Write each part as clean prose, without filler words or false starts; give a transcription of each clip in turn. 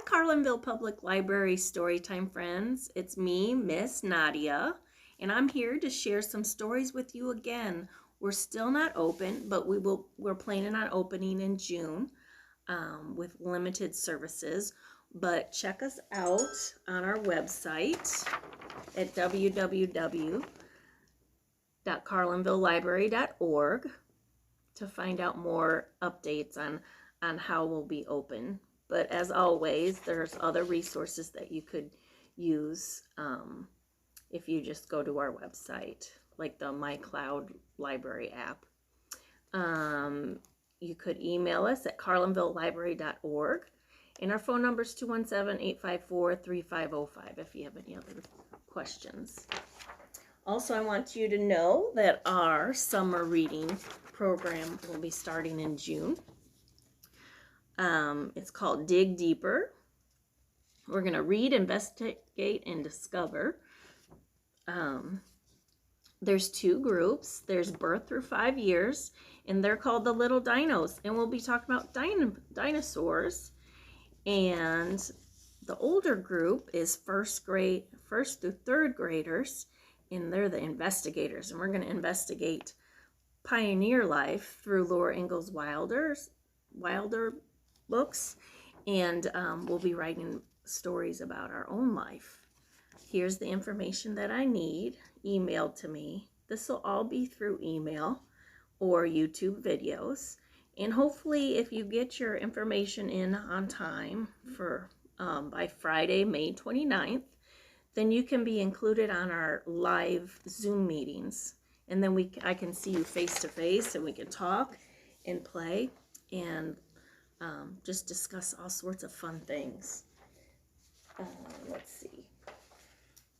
Carlinville Public Library Storytime friends. It's me, Miss Nadia, and I'm here to share some stories with you again. We're still not open, but we're planning on opening in June with limited services. But check us out on our website at www.carlinvillelibrary.org to find out more updates on how we'll be open. But as always, there's other resources that you could use if you just go to our website, like the My Cloud Library app. You could email us at carlinvillelibrary.org, and our phone number is 217-854-3505 if you have any other questions. Also, I want you to know that our summer reading program will be starting in June. It's called Dig Deeper. We're going to read, investigate, and discover. There's two groups. There's birth through 5 years, and they're called the Little Dinos. And we'll be talking about dinosaurs. And the older group is first through third graders, and they're the investigators. And we're going to investigate pioneer life through Laura Ingalls Wilder books, and we'll be writing stories about our own life. Here's the information that I need emailed to me. This will all be through email or YouTube videos, and hopefully if you get your information in on time for by Friday, May 29th, then you can be included on our live Zoom meetings, and then I can see you face to face, and we can talk and play and just discuss all sorts of fun things. Let's see.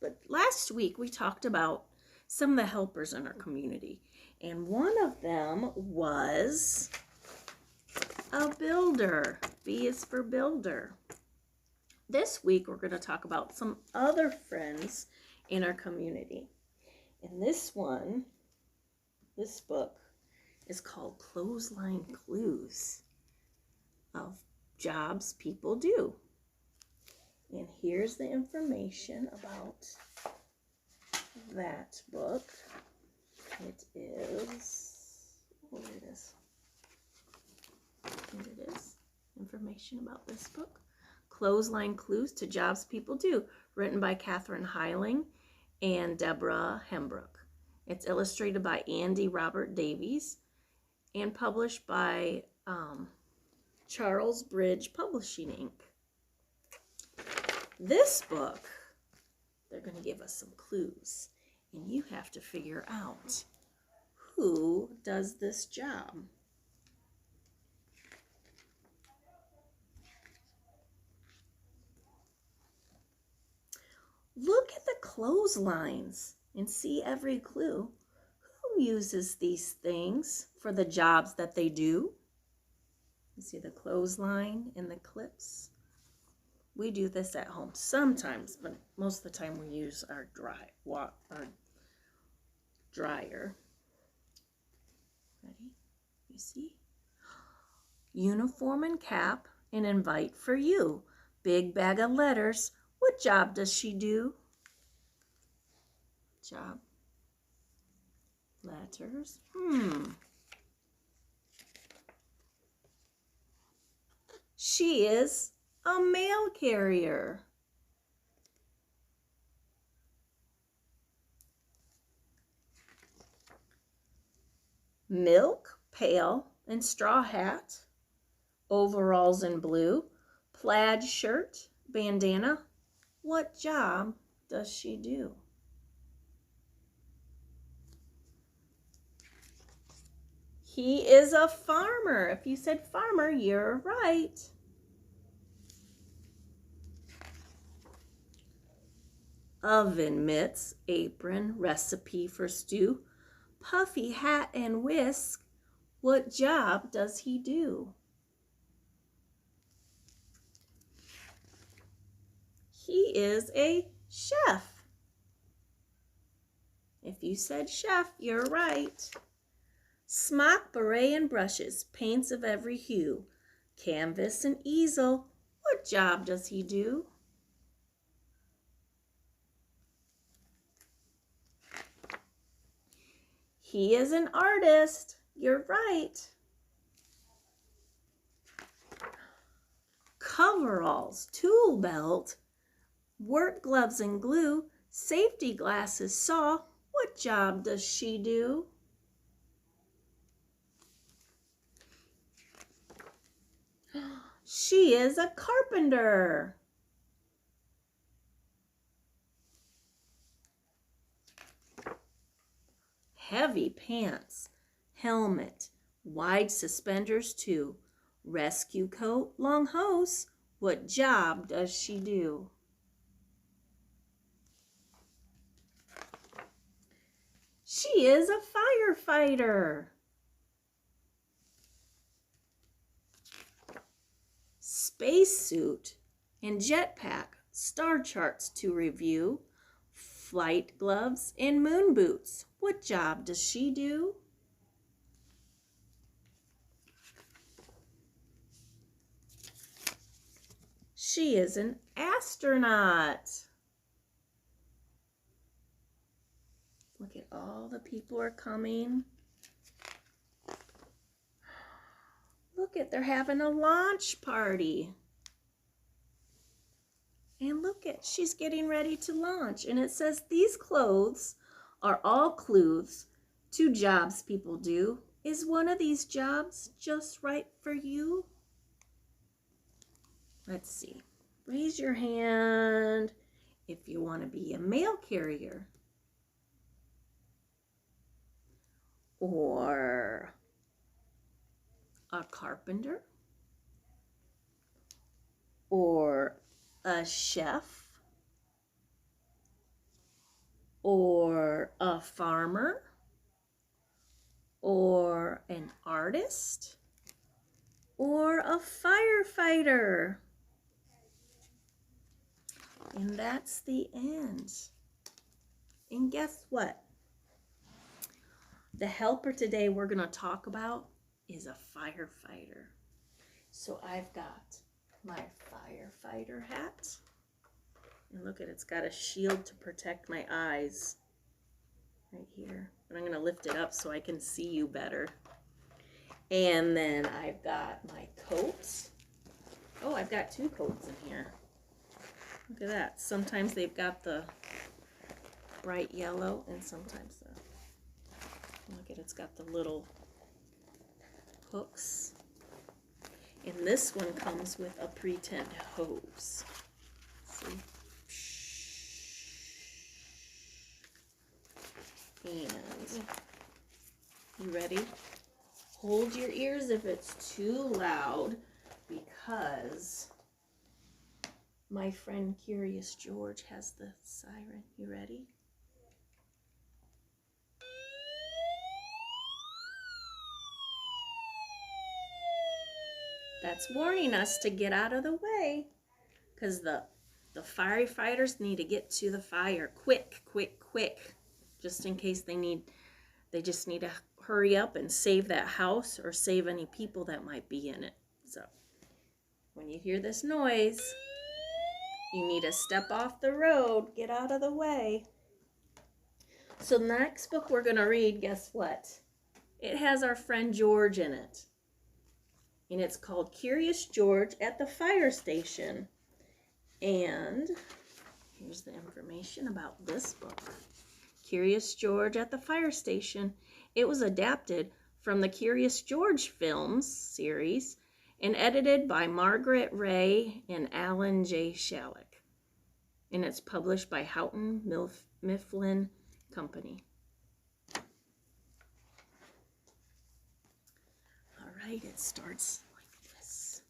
But last week we talked about some of the helpers in our community, and one of them was a builder. B is for builder. This week we're going to talk about some other friends in our community. And this book is called Clothesline Clues of Jobs People Do. And here's the information about that book. It is, here it is. Here it is. Information about this book. Clothesline Clues to Jobs People Do, written by Kathryn Heling and Deborah Hembrook. It's illustrated by Andy Robert Davies and published by Charles Bridge Publishing, Inc. This book, they're going to give us some clues, and you have to figure out who does this job. Look at the clotheslines and see every clue. Who uses these things for the jobs that they do? You see the clothesline and the clips? We do this at home sometimes, but most of the time we use our dryer. Ready? You see? Uniform and cap and invite for you. Big bag of letters. What job does she do? Job. Letters. She is a mail carrier. Milk, pail, and straw hat. Overalls in blue. Plaid shirt, bandana. What job does she do? He is a farmer. If you said farmer, you're right. Oven mitts, apron, recipe for stew, puffy hat and whisk. What job does he do? He is a chef. If you said chef, you're right. Smock, beret, and brushes, paints of every hue, canvas and easel. What What job does he do? He is an artist. You're right. Coveralls, tool belt, work gloves and glue, safety glasses, saw. What job does she do? She is a carpenter. Heavy pants, helmet, wide suspenders too, rescue coat, long hose. What job does she do? She is a firefighter. Spacesuit and jetpack, star charts to review, flight gloves and moon boots. What job does she do? She is an astronaut. Look at all the people are coming. Look at, they're having a launch party. And look at, she's getting ready to launch. And it says, these clothes are all clues to jobs people do. Is one of these jobs just right for you? Let's see. Raise your hand if you want to be a mail carrier. Or a carpenter. Or a chef. Or a farmer. Or an artist. Or a firefighter. And that's the end. And guess what? The helper today we're going to talk about is a firefighter. So I've got my firefighter hat. And look at it, it's got a shield to protect my eyes right here. But I'm going to lift it up so I can see you better. And then I've got my coat. Oh, I've got two coats in here. Look at that. Sometimes they've got the bright yellow and sometimes the, look at it's got the little hooks. And this one comes with a pretend hose. See? And you ready? Hold your ears if it's too loud because my friend Curious George has the siren. You ready? That's warning us to get out of the way because the firefighters need to get to the fire quick, quick, quick. Just in case they just need to hurry up and save that house or save any people that might be in it. So when you hear this noise, you need to step off the road, get out of the way. So the next book we're going to read, guess what? It has our friend George in it. And it's called Curious George at the Fire Station. And here's the information about this book. Curious George at the Fire Station. It was adapted from the Curious George films series and edited by Margret Ray and Alan J. Shalleck. And it's published by Houghton Mifflin Company. All right, it starts like this.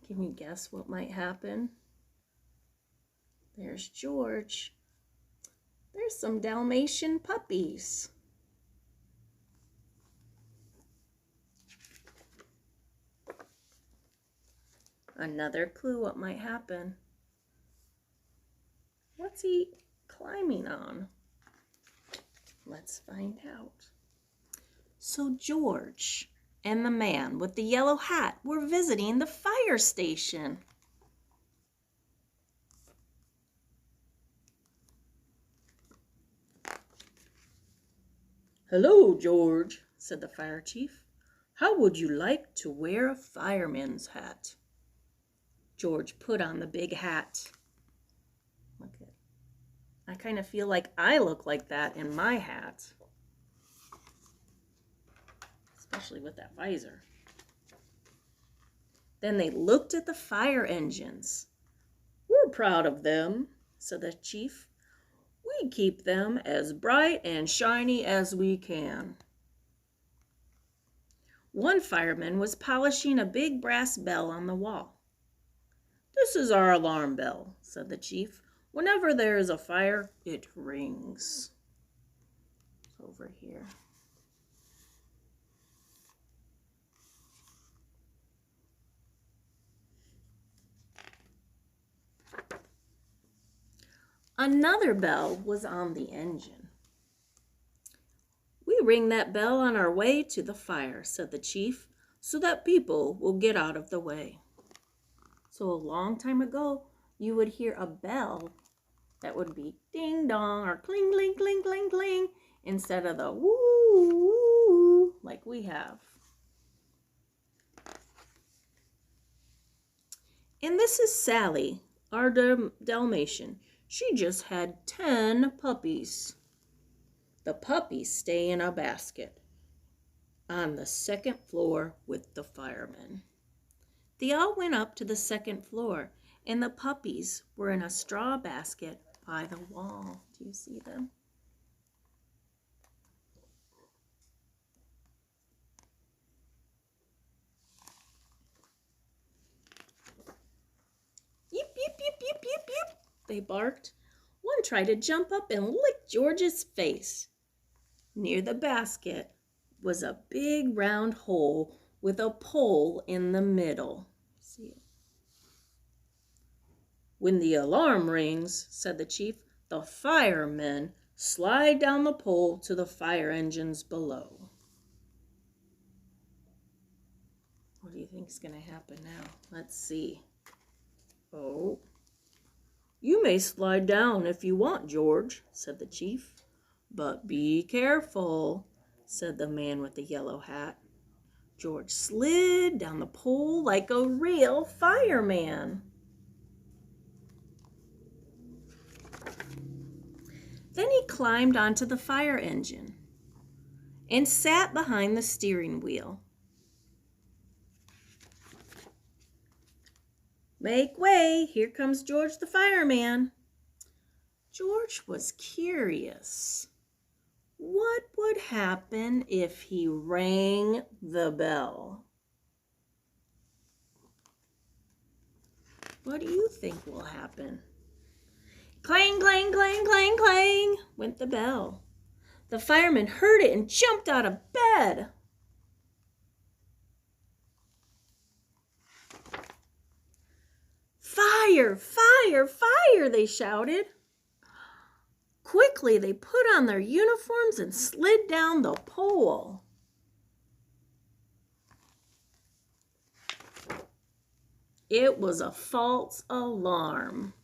Can you guess what might happen? There's George. There's some Dalmatian puppies. Another clue what might happen. What's he climbing on? Let's find out. So George and the man with the yellow hat were visiting the fire station. "Hello, George," said the fire chief. "How would you like to wear a fireman's hat?" George put on the big hat. Look at, I kind of feel like I look like that in my hat, especially with that visor. Then they looked at the fire engines. "We're proud of them," said the chief. "We keep them as bright and shiny as we can." One fireman was polishing a big brass bell on the wall. "This is our alarm bell," said the chief. "Whenever there is a fire, it rings." Over here. Another bell was on the engine. "We ring that bell on our way to the fire," said the chief, "so that people will get out of the way." So a long time ago, you would hear a bell that would be ding dong or cling, cling, cling, cling, cling, instead of the woo, woo, like we have. And this is Sally, our Dalmatian. She just had 10 puppies. The puppies stay in a basket on the second floor with the firemen. They all went up to the second floor, and the puppies were in a straw basket by the wall. Do you see them? Yip, yip, yip, yip, yip, yip, they barked. One tried to jump up and lick George's face. Near the basket was a big round hole with a pole in the middle. See it? "When the alarm rings," said the chief, "the firemen slide down the pole to the fire engines below." What do you think is going to happen now? Let's see. "Oh, you may slide down if you want, George," said the chief. "But be careful," said the man with the yellow hat. George slid down the pole like a real fireman. Then he climbed onto the fire engine and sat behind the steering wheel. "Make way, here comes George the fireman." George was curious. What would happen if he rang the bell? What do you think will happen? Clang, clang, clang, clang, clang went the bell. The fireman heard it and jumped out of bed. "Fire, fire, fire," they shouted. Quickly, they put on their uniforms and slid down the pole. It was a false alarm.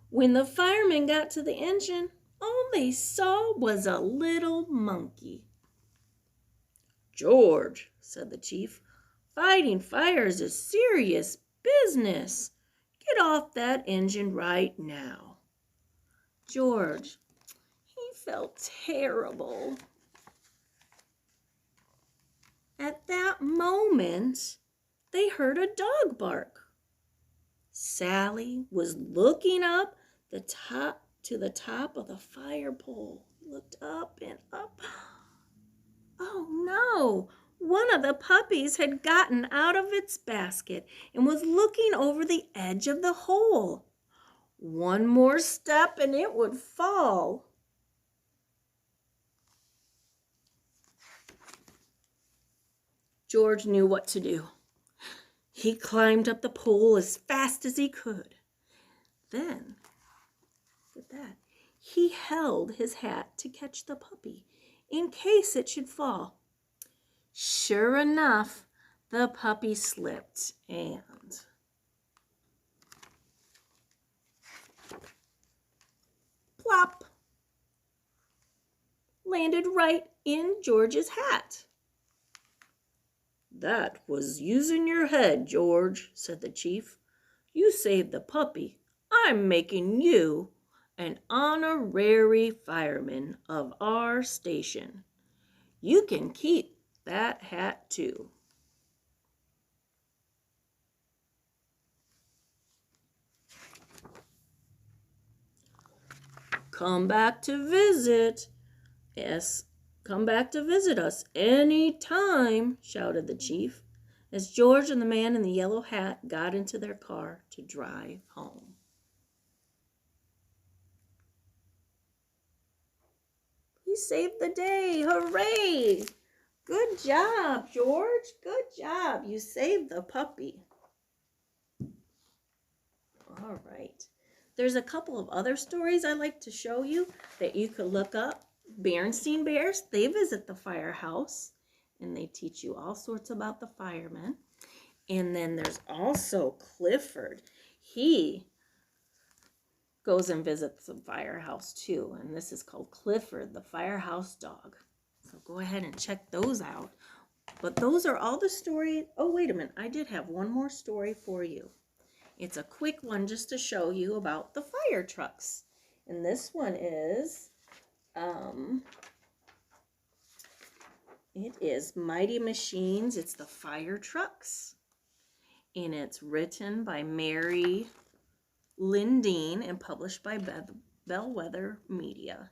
When the firemen got to the engine, all they saw was a little monkey. "George," said the chief, "fighting fires is serious business. Get off that engine right now." George, he felt terrible. At that moment, they heard a dog bark. Sally was looking up to the top of the fire pole. Looked up and up. Oh no! One of the puppies had gotten out of its basket and was looking over the edge of the hole. One more step and it would fall. George knew what to do. He climbed up the pole as fast as he could. Then, look at that, he held his hat to catch the puppy in case it should fall. Sure enough, the puppy slipped and plop, landed right in George's hat. "That was using your head, George," said the chief. "You saved the puppy. I'm making you an honorary fireman of our station. You can keep that hat too." "Come back to visit. Yes, come back to visit us any time," shouted the chief, as George and the man in the yellow hat got into their car to drive home. You saved the day. Hooray! Good job, George. Good job. You saved the puppy. All right. There's a couple of other stories I'd like to show you that you could look up. Berenstain Bears, they visit the firehouse and they teach you all sorts about the firemen. And then there's also Clifford. He goes and visits the firehouse too, and this is called Clifford, the firehouse dog. So go ahead and check those out. But those are all the stories. Oh, wait a minute. I did have one more story for you. It's a quick one just to show you about the fire trucks. And this one is, it is Mighty Machines. It's the fire trucks. And it's written by Mary Lindeen and published by Bellwether Media.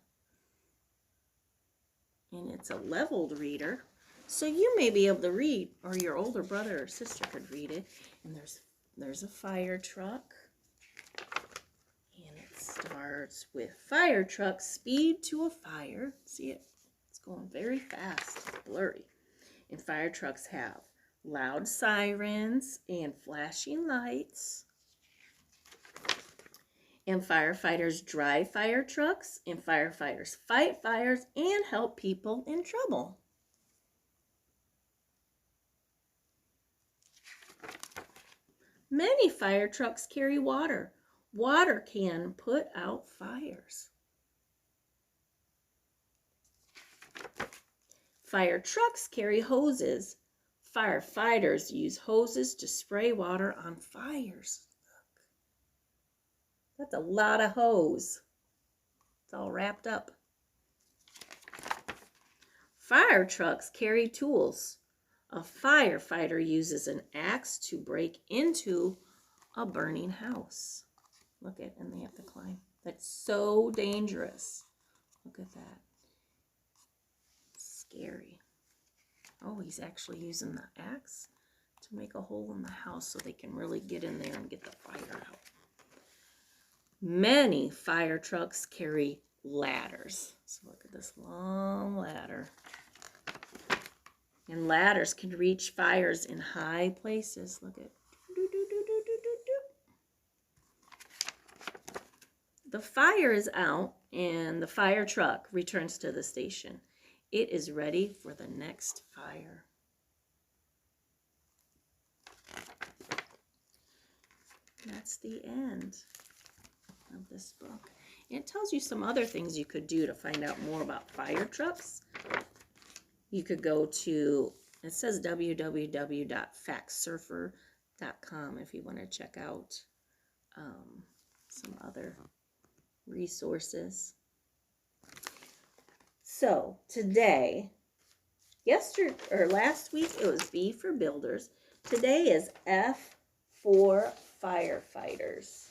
And it's a leveled reader, so you may be able to read, or your older brother or sister could read it. And there's a fire truck, and it starts with fire truck speed to a fire. See it? It's going very fast. It's blurry. And fire trucks have loud sirens and flashing lights. And firefighters drive fire trucks, and firefighters fight fires and help people in trouble. Many fire trucks carry water. Water can put out fires. Fire trucks carry hoses. Firefighters use hoses to spray water on fires. That's a lot of hose. It's all wrapped up. Fire trucks carry tools. A firefighter uses an axe to break into a burning house. Look at, and they have to climb. That's so dangerous. Look at that. It's scary. Oh, he's actually using the axe to make a hole in the house so they can really get in there and get the fire out. Many fire trucks carry ladders. So look at this long ladder. And ladders can reach fires in high places. Look at. The fire is out and the fire truck returns to the station. It is ready for the next fire. That's the end of this book. It tells you some other things you could do to find out more about fire trucks. You could go to, it says www.factsurfer.com if you want to check out some other resources. So today, last week it was B for builders. Today is F for firefighters.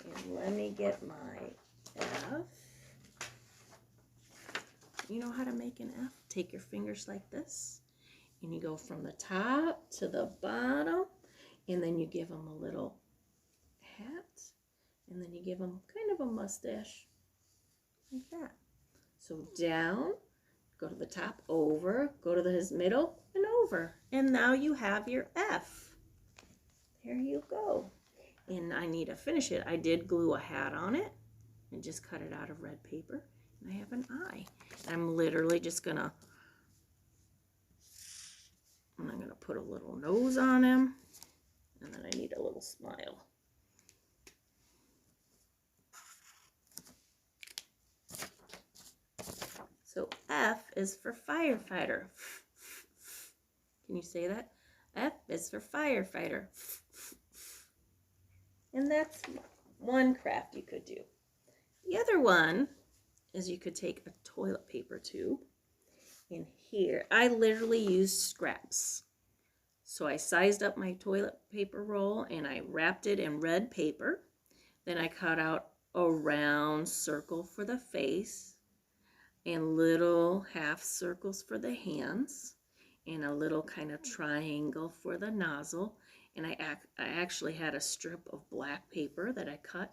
And let me get my F. You know how to make an F? Take your fingers like this, and you go from the top to the bottom, and then you give them a little hat, and then you give them kind of a mustache, like that. So down, go to the top, over, go to his middle, and over. And now you have your F. There you go. And I need to finish it. I did glue a hat on it and just cut it out of red paper. And I have an eye. I'm literally just I'm gonna put a little nose on him, and then I need a little smile. So is for firefighter. Can you say that? F is for firefighter. And that's one craft you could do. The other one is you could take a toilet paper tube. And here, I literally used scraps. So I sized up my toilet paper roll and I wrapped it in red paper. Then I cut out a round circle for the face and little half circles for the hands and a little kind of triangle for the nozzle. And I actually had a strip of black paper that I cut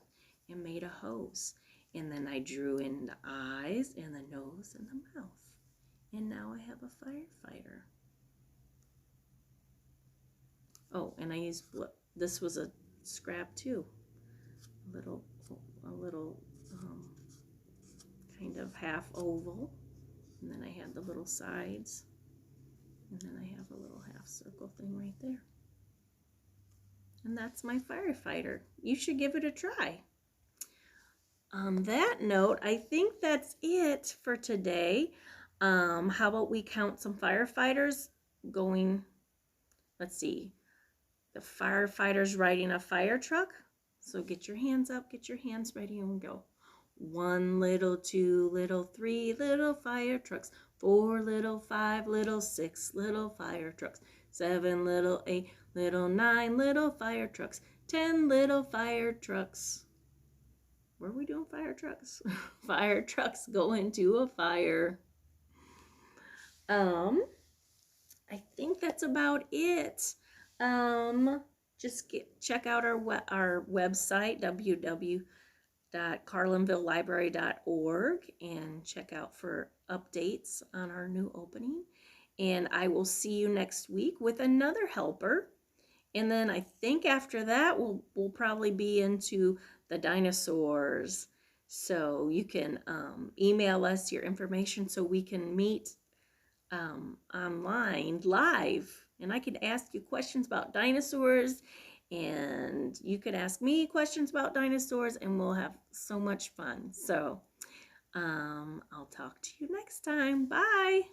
and made a hose. And then I drew in the eyes and the nose and the mouth. And now I have a firefighter. Oh, and I used, this was a scrap too. A little kind of half oval. And then I had the little sides. And then I have a little half circle thing right there. And that's my firefighter. You should give it a try. On that note, I think that's it for today. How about we count some firefighters going, let's see, the firefighters riding a fire truck. So get your hands up, get your hands ready, and go. 1 little, 2 little, 3 little fire trucks, 4 little, 5 little, 6 little fire trucks, 7 little, 8 little, 9 little fire trucks, 10 little fire trucks. Were we doing fire trucks? Fire trucks going to a fire. I think that's about it. Just check out our website, www.carlinvillelibrary.org, and check out for updates on our new opening. And I will see you next week with another helper. And then I think after that, we'll probably be into the dinosaurs. So you can email us your information so we can meet online live, and I could ask you questions about dinosaurs, and you could ask me questions about dinosaurs, and we'll have so much fun. So I'll talk to you next time. Bye.